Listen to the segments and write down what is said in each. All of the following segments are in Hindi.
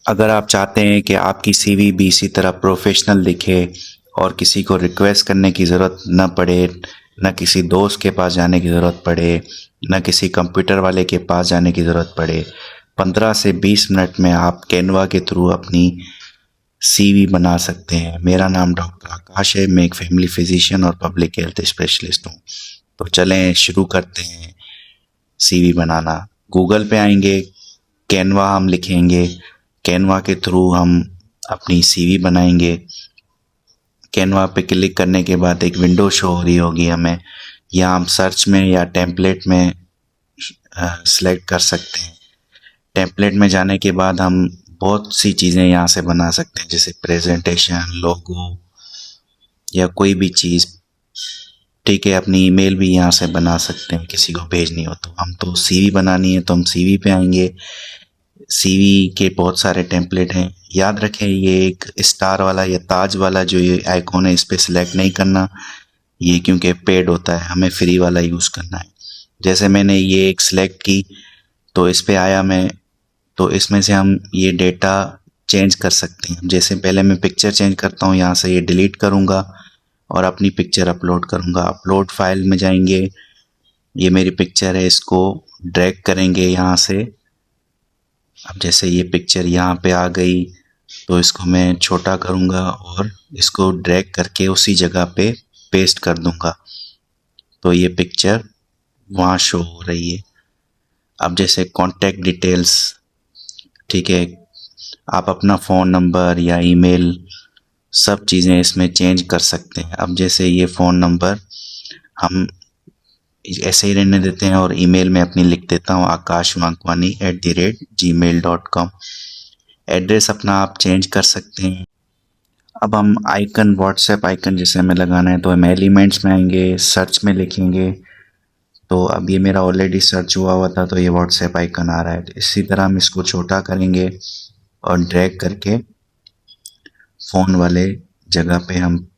अगर आप चाहते हैं कि आपकी सीवी भी इसी तरह प्रोफेशनल दिखे और किसी को रिक्वेस्ट करने की ज़रूरत न पड़े, न किसी दोस्त के पास जाने की ज़रूरत पड़े, न किसी कंप्यूटर वाले के पास जाने की ज़रूरत पड़े, 15 से 20 मिनट में आप कैनवा के थ्रू अपनी सीवी बना सकते हैं। मेरा नाम डॉक्टर आकाश है, मैं एक फैमिली फिजिशियन और पब्लिक हेल्थ स्पेशलिस्ट हूँ। तो चलें शुरू करते हैं सीवी बनाना। गूगल पे आएंगे, कैनवा हम लिखेंगे, कैनवा के थ्रू हम अपनी सीवी बनाएंगे। कैनवा पे क्लिक करने के बाद एक विंडो शो हो रही होगी हमें, या हम सर्च में या टेम्पलेट में सिलेक्ट कर सकते हैं। टेम्पलेट में जाने के बाद हम बहुत सी चीज़ें यहाँ से बना सकते हैं, जैसे प्रेजेंटेशन, लोगो या कोई भी चीज़। ठीक है, अपनी ईमेल भी यहाँ से बना सकते हैं किसी को भेजनी हो तो। हम तो सीवी बनानी है तो हम सीवी पे आएंगे। सीवी के बहुत सारे टेम्पलेट हैं, याद रखें ये एक स्टार वाला या ताज वाला जो ये आइकॉन है इस पर सिलेक्ट नहीं करना, ये क्योंकि पेड होता है, हमें फ्री वाला यूज़ करना है। जैसे मैंने ये एक सिलेक्ट की तो इस पे आया मैं, तो इसमें से हम ये डेटा चेंज कर सकते हैं। जैसे पहले मैं पिक्चर चेंज करता हूँ, यहाँ से ये डिलीट करूँगा और अपनी पिक्चर अपलोड करूँगा। अपलोड फाइल में जाएंगे, ये मेरी पिक्चर है, इसको ड्रैग करेंगे यहाँ से। अब जैसे ये पिक्चर यहाँ पे आ गई तो इसको मैं छोटा करूँगा और इसको ड्रैग करके उसी जगह पे पेस्ट कर दूँगा, तो ये पिक्चर वहाँ शो हो रही है। अब जैसे कॉन्टैक्ट डिटेल्स, ठीक है, आप अपना फ़ोन नंबर या ईमेल सब चीज़ें इसमें चेंज कर सकते हैं। अब जैसे ये फ़ोन नंबर हम ऐसे ही रहने देते हैं और ईमेल में अपनी लिख देता हूँ akashwankwani@gmail.com। एड्रेस अपना आप चेंज कर सकते हैं। अब हम आइकन, व्हाट्सएप आइकन जैसे हमें लगाना है तो हम एलिमेंट्स में आएंगे, सर्च में लिखेंगे। तो अब ये मेरा ऑलरेडी सर्च हुआ था तो ये व्हाट्सएप आइकन आ रहा है। इसी तरह हम इसको छोटा करेंगे और ड्रैग करके फ़ोन वाले जगह पे हम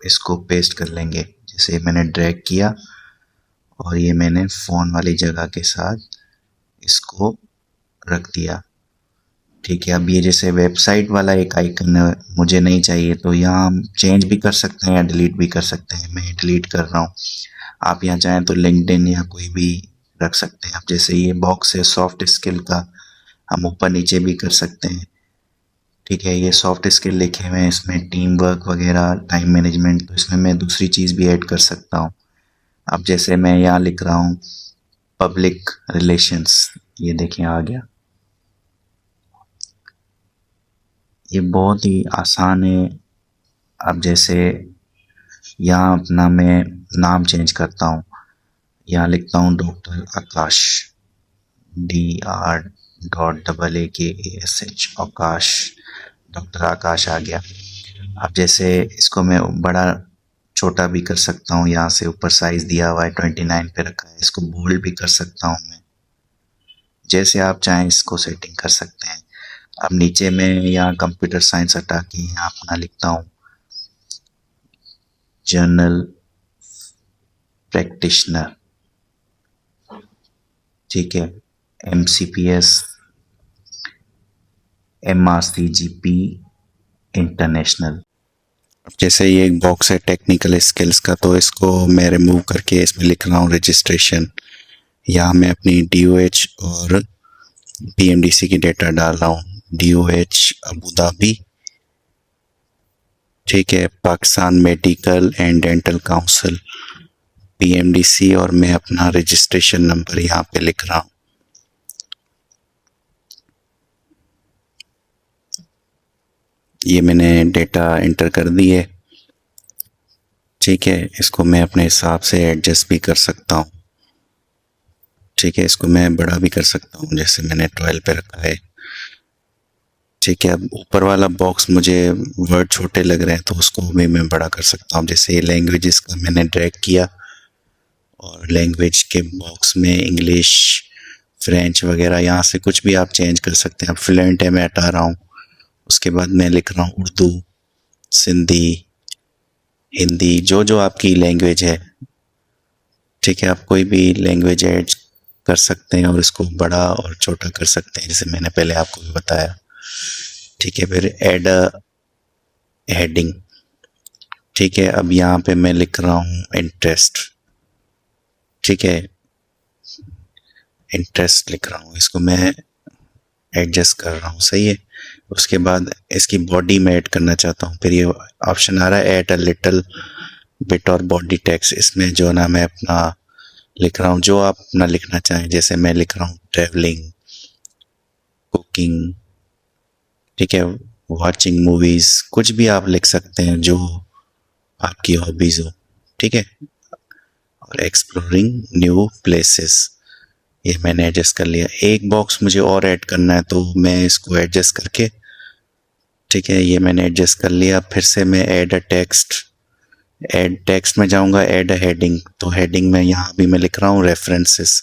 इसको पेस्ट कर लेंगे। जैसे मैंने ड्रैग किया और ये मैंने फ़ोन वाली जगह के साथ इसको रख दिया। ठीक है, अब ये जैसे वेबसाइट वाला एक आइकन मुझे नहीं चाहिए तो यहाँ हम चेंज भी कर सकते हैं या डिलीट भी कर सकते हैं। मैं डिलीट कर रहा हूँ। आप यहाँ चाहें तो लिंक्डइन या कोई भी रख सकते हैं। अब जैसे ये बॉक्स है सॉफ्ट स्किल का, हम ऊपर नीचे भी कर सकते हैं। ठीक है, ये सॉफ्ट स्किल लिखे हुए हैं, इसमें टीम वर्क वगैरह, टाइम मैनेजमेंट, तो इसमें मैं दूसरी चीज़ भी ऐड कर सकता हूँ। अब जैसे मैं यहाँ लिख रहा हूँ पब्लिक रिलेशंस, ये देखिए आ गया। ये बहुत ही आसान है। अब जैसे यहाँ अपना मैं नाम चेंज करता हूँ, यहाँ लिखता हूँ डॉक्टर आकाश, DR.AAKASH, आकाश, डॉक्टर आकाश आ गया। अब जैसे इसको मैं बड़ा छोटा भी कर सकता हूँ, यहाँ से ऊपर साइज़ दिया हुआ है 29 पे रखा है, इसको बोल्ड भी कर सकता हूँ मैं। जैसे आप चाहें इसको सेटिंग कर सकते हैं। अब नीचे में यहाँ कंप्यूटर साइंस हटा के यहाँ अपना लिखता हूँ जर्नल प्रैक्टिशनर। ठीक है, MCPS, MRCGP इंटरनेशनल। अब जैसे ये एक बॉक्स है टेक्निकल स्किल्स का, तो इसको मैं रिमूव करके इसमें लिख रहा हूँ रजिस्ट्रेशन। यहाँ मैं अपनी DOH और PMDC की डेटा डाल रहा हूँ। DOH अबू धाबी, ठीक है, Pakistan medical and dental council, PMDC, और मैं अपना रजिस्ट्रेशन नंबर यहाँ पे लिख रहा हूँ। ये मैंने डेटा एंटर कर दी है। ठीक है, इसको मैं अपने हिसाब से एडजस्ट भी कर सकता हूँ। ठीक है, इसको मैं बड़ा भी कर सकता हूँ, जैसे मैंने 12 पे रखा है। ठीक है, अब ऊपर वाला बॉक्स मुझे वर्ड छोटे लग रहे हैं तो उसको भी मैं बड़ा कर सकता हूँ। जैसे लैंग्वेजेस का मैंने ड्रैग किया और लैंग्वेज के बॉक्स में इंग्लिश, फ्रेंच वगैरह, यहाँ से कुछ भी आप चेंज कर सकते हैं। अब फ्लुएंट है, मैं हटा रहा हूँ। उसके बाद मैं लिख रहा हूँ उर्दू, सिंधी, हिंदी, जो जो आपकी लैंग्वेज है। ठीक है, आप कोई भी लैंग्वेज ऐड कर सकते हैं और इसको बड़ा और छोटा कर सकते हैं, जैसे मैंने पहले आपको भी बताया। ठीक है, फिर ऐड अ हेडिंग। ठीक है, अब यहाँ पे मैं लिख रहा हूँ इंटरेस्ट। ठीक है, इंटरेस्ट लिख रहा हूँ, इसको मैं एडजस्ट कर रहा हूँ, सही है। उसके बाद इसकी बॉडी में ऐड करना चाहता हूँ, फिर ये ऑप्शन आ रहा है ऐड अ लिटिल बिट और बॉडी टेक्स्ट। इसमें जो ना मैं अपना लिख रहा हूँ, जो आप अपना लिखना चाहें, जैसे मैं लिख रहा हूँ ट्रैवलिंग, कुकिंग, ठीक है, वॉचिंग मूवीज, कुछ भी आप लिख सकते हैं जो आपकी हॉबीज हो। ठीक है, और एक्सप्लोरिंग न्यू प्लेसेस, ये मैंने एडजस्ट कर लिया। एक बॉक्स मुझे और ऐड करना है, तो मैं इसको एडजस्ट करके, ठीक है, ये मैंने एडजस्ट कर लिया। फिर से मैं add a text, add text में जाऊंगा, ऐड अ हेडिंग, तो हेडिंग में यहाँ भी मैं लिख रहा हूँ रेफरेंसेस।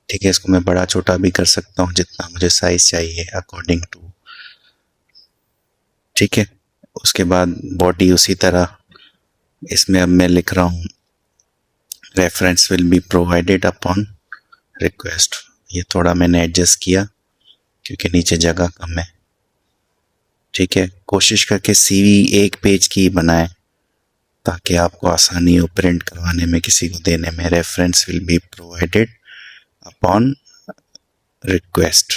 ठीक है, इसको मैं बड़ा छोटा भी कर सकता हूँ जितना मुझे साइज चाहिए अकॉर्डिंग टू। ठीक है, उसके बाद बॉडी उसी तरह, इसमें अब मैं लिख रहा हूँ reference will be provided upon request. ये थोड़ा मैंने एडजस्ट किया क्योंकि नीचे जगह कम है। ठीक है, कोशिश करके सीवी एक पेज की बनाए ताकि आपको आसानी हो प्रिंट करवाने में, किसी को देने में। Reference will be provided upon request.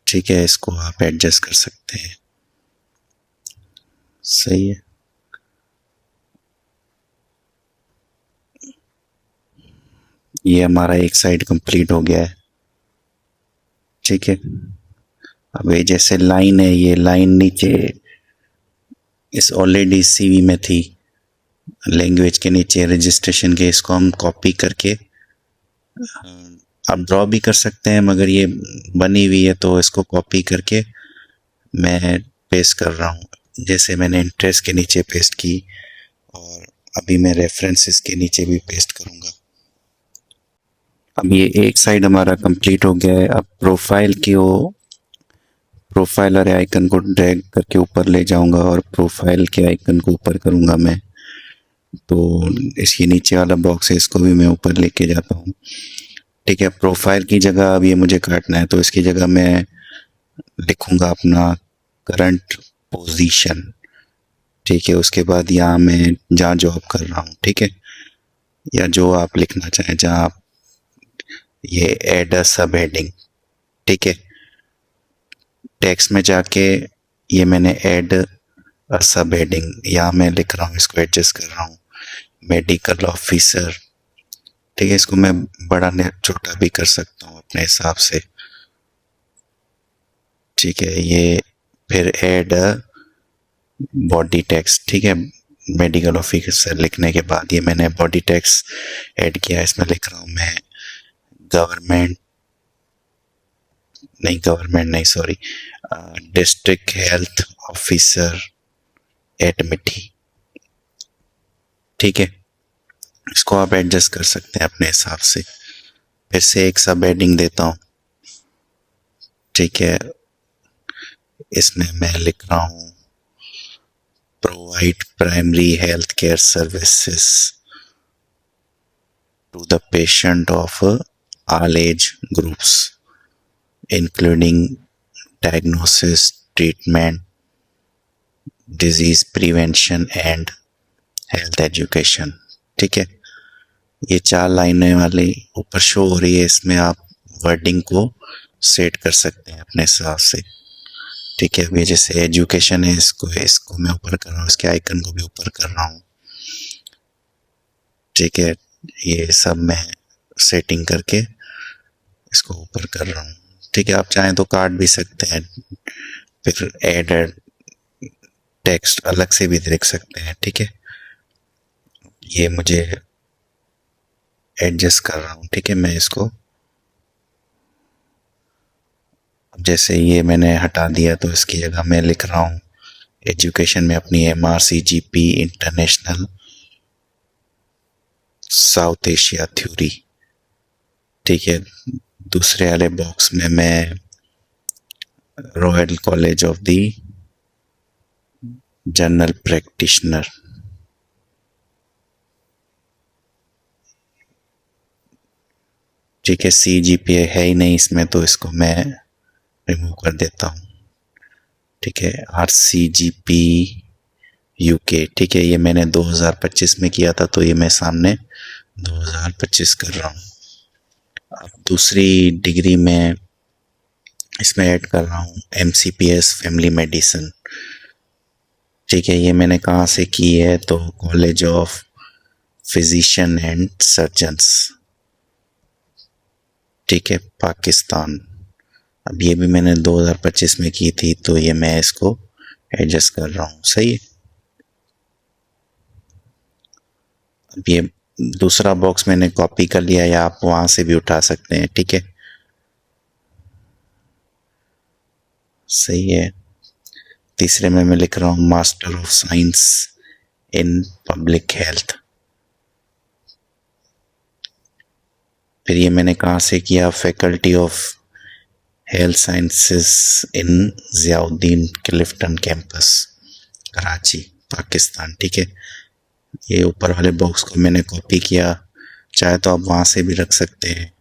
ठीक है, इसको आप एडजस्ट कर सकते हैं, सही है। ये हमारा एक साइड कंप्लीट हो गया है। ठीक है, अब ये जैसे लाइन है, ये लाइन नीचे इस ऑलरेडी सीवी में थी, लैंग्वेज के नीचे रजिस्ट्रेशन के, इसको हम कॉपी करके आप ड्रॉ भी कर सकते हैं, मगर ये बनी हुई है तो इसको कॉपी करके मैं पेस्ट कर रहा हूँ। जैसे मैंने इंटरेस्ट के नीचे पेस्ट की, और अभी मैं रेफरेंसेस के नीचे भी पेस्ट करूँगा। अब ये एक साइड हमारा कंप्लीट हो गया है। अब प्रोफाइल की वो प्रोफाइल वाले आइकन को ड्रैग करके ऊपर ले जाऊंगा और प्रोफाइल के आइकन को ऊपर करूंगा मैं, तो इसके नीचे वाला बॉक्स है, इसको भी मैं ऊपर लेके जाता हूँ। ठीक है, प्रोफाइल की जगह अब ये मुझे काटना है, तो इसकी जगह मैं लिखूंगा अपना करंट पोजीशन। ठीक है, उसके बाद यहाँ मैं जहाँ जॉब कर रहा हूँ, ठीक है, या जो आप लिखना चाहें, जहाँ आप, ये एड अ सब हेडिंग। ठीक है, टेक्स्ट में जाके ये मैंने ऐड सब हेडिंग, यहाँ मैं लिख रहा हूँ, इसको एडजस्ट कर रहा हूँ, मेडिकल ऑफिसर। ठीक है, इसको मैं बड़ा छोटा भी कर सकता हूँ अपने हिसाब से। ठीक है, ये फिर ऐड बॉडी टेक्स्ट। ठीक है, मेडिकल ऑफिसर लिखने के बाद ये मैंने बॉडी टेक्स्ट ऐड किया, इसमें लिख रहा हूँ मैं गवर्नमेंट नहीं सॉरी, डिस्ट्रिक्ट हेल्थ ऑफिसर एडमिटी। ठीक है, इसको आप एडजस्ट कर सकते हैं अपने हिसाब से। फिर से एक सब हेडिंग देता हूँ। ठीक है, इसमें मैं लिख रहा हूँ provide primary health care services to the patient of all age groups including diagnosis, treatment, disease prevention and health education. ठीक है, ये 4 लाइनें वाली ऊपर शो हो रही है, इसमें आप वर्डिंग को सेट कर सकते हैं अपने हिसाब से। ठीक है, अभी जैसे एजुकेशन है, इसको मैं ऊपर कर रहा हूँ, इसके आइकन को भी ऊपर कर रहा हूँ। ठीक है, ये सब मैं सेटिंग करके इसको ऊपर कर रहा हूँ। ठीक है, आप चाहें तो काट भी सकते हैं, फिर ऐड टेक्स्ट अलग से भी लिख सकते हैं। ठीक है, ये मुझे एडजस्ट कर रहा हूँ। ठीक है, मैं इसको जैसे ये मैंने हटा दिया, तो इसकी जगह मैं लिख रहा हूँ एजुकेशन में अपनी MRCGP international south Asia theory. ठीक है, दूसरे वाले बॉक्स में मैं royal college of the general practitioner. ठीक है, CGPA है ही नहीं इसमें, तो इसको मैं रिमूव कर देता हूँ। ठीक है, RCGP UK, ठीक है, ये मैंने 2025 में किया था, तो ये मैं सामने 2025 कर रहा हूँ। अब दूसरी डिग्री में इसमें ऐड कर रहा हूँ MCPS फैमिली मेडिसिन। ठीक है, ये मैंने कहाँ से की है, तो college of physician and surgeons, ठीक है, पाकिस्तान। अब ये भी मैंने 2025 में की थी, तो ये मैं इसको एडजस्ट कर रहा हूँ। सही है। अब ये दूसरा बॉक्स मैंने कॉपी कर लिया, या आप वहां से भी उठा सकते हैं। ठीक है, सही है। तीसरे में मैं लिख रहा हूँ master of science in public health. फिर ये मैंने कहाँ से किया, faculty of health sciences in Ziauddin Clifton campus, Karachi, Pakistan. ठीक है, ये ऊपर वाले बॉक्स को मैंने कॉपी किया, चाहे तो आप वहाँ से भी रख सकते हैं।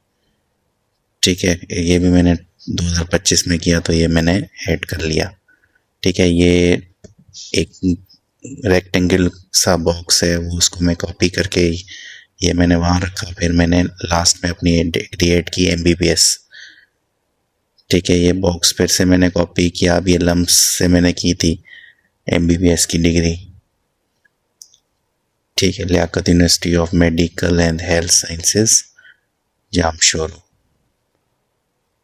ठीक है, ये भी मैंने 2025 में किया, तो ये मैंने ऐड कर लिया। ठीक है, ये एक रेक्टेंगल सा बॉक्स है, वो उसको मैं कॉपी करके ये मैंने वहाँ रखा। फिर मैंने लास्ट में अपनी डिग्री ऐड की MBBS। ठीक है, ये बॉक्स फिर से मैंने कॉपी किया। अब ये लम्स से मैंने की थी MBBS की डिग्री। ठीक है, Liaquat university of medical and health sciences, Jamshoro.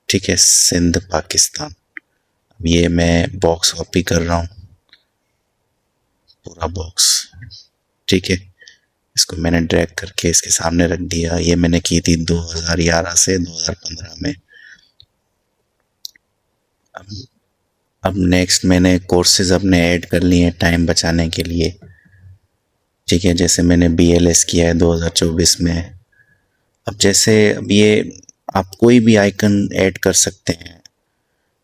ठीक है, सिंध, पाकिस्तान। अब ये मैं बॉक्स कॉपी कर रहा हूँ, पूरा बॉक्स। ठीक है, इसको मैंने ड्रैग करके इसके सामने रख दिया। ये मैंने की थी 2011 से 2015 में। अब नेक्स्ट मैंने कोर्सेज अपने ऐड कर लिए हैं टाइम बचाने के लिए। ठीक है, जैसे मैंने BLS किया है 2024 में। अब जैसे अब ये आप कोई भी आइकन ऐड कर सकते हैं।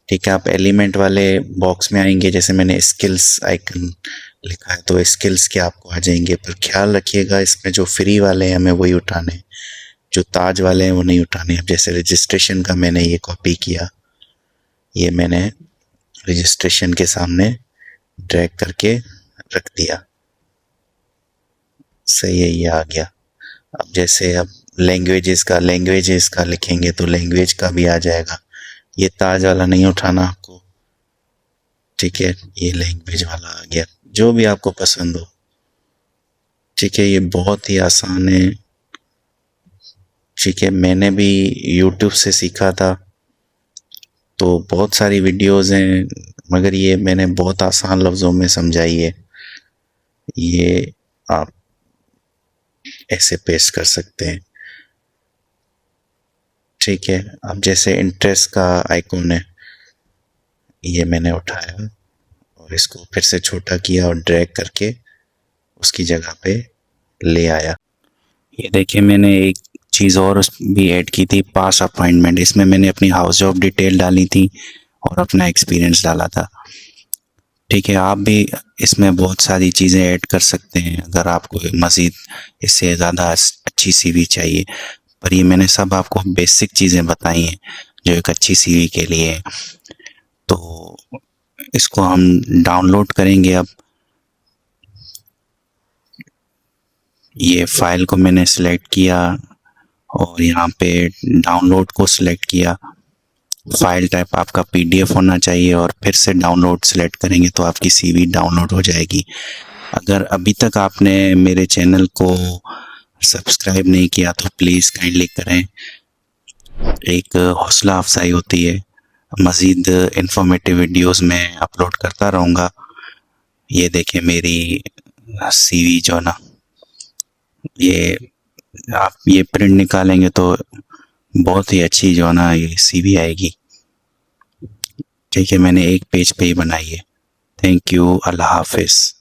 ठीक है, आप एलिमेंट वाले बॉक्स में आएंगे, जैसे मैंने स्किल्स आइकन लिखा है, तो स्किल्स के आपको आ जाएंगे। पर ख्याल रखिएगा, इसमें जो फ्री वाले हैं हमें वही उठाने हैं, जो ताज वाले हैं वो नहीं उठाने। अब जैसे रजिस्ट्रेशन का मैंने ये कॉपी किया, ये मैंने रजिस्ट्रेशन के सामने ड्रैग करके रख दिया। सही है, ये आ गया। अब जैसे अब लैंग्वेजेस का लिखेंगे, तो लैंग्वेज का भी आ जाएगा। ये ताज वाला नहीं उठाना आपको। ठीक है, ये लैंग्वेज वाला आ गया, जो भी आपको पसंद हो। ठीक है, ये बहुत ही आसान है। ठीक है, मैंने भी YouTube से सीखा था, तो बहुत सारी वीडियोस हैं, मगर ये मैंने बहुत आसान लफ्ज़ों में समझाई है। ये आप ऐसे पेस्ट कर सकते हैं। ठीक है, अब जैसे इंटरेस्ट का आइकॉन है, ये मैंने उठाया और इसको फिर से छोटा किया और ड्रैग करके उसकी जगह पे ले आया। ये देखिए, मैंने एक चीज़ और भी ऐड की थी, पास अपॉइंटमेंट। इसमें मैंने अपनी हाउस जॉब डिटेल डाली थी और अपना एक्सपीरियंस डाला था। ठीक है, आप भी इसमें बहुत सारी चीज़ें ऐड कर सकते हैं अगर आपको मज़ीद इससे ज़्यादा अच्छी CV चाहिए। पर ये मैंने सब आपको बेसिक चीज़ें बताई हैं जो एक अच्छी CV के लिए है। तो इसको हम डाउनलोड करेंगे। अब ये फाइल को मैंने सेलेक्ट किया और यहाँ पे डाउनलोड को सिलेक्ट किया। फाइल टाइप आपका PDF होना चाहिए और फिर से डाउनलोड सेलेक्ट करेंगे तो आपकी CV डाउनलोड हो जाएगी। अगर अभी तक आपने मेरे चैनल को सब्सक्राइब नहीं किया तो प्लीज़ काइंडली करें, एक हौसला अफजाई होती है। मज़ीद इंफॉर्मेटिव वीडियोस मैं अपलोड करता रहूँगा। ये देखें मेरी CV जो ना, ये आप ये प्रिंट निकालेंगे तो बहुत ही अच्छी जो ना ये CV आएगी। ठीक है, मैंने एक पेज पे ही बनाई है। थैंक यू, अल्लाह हाफिज़।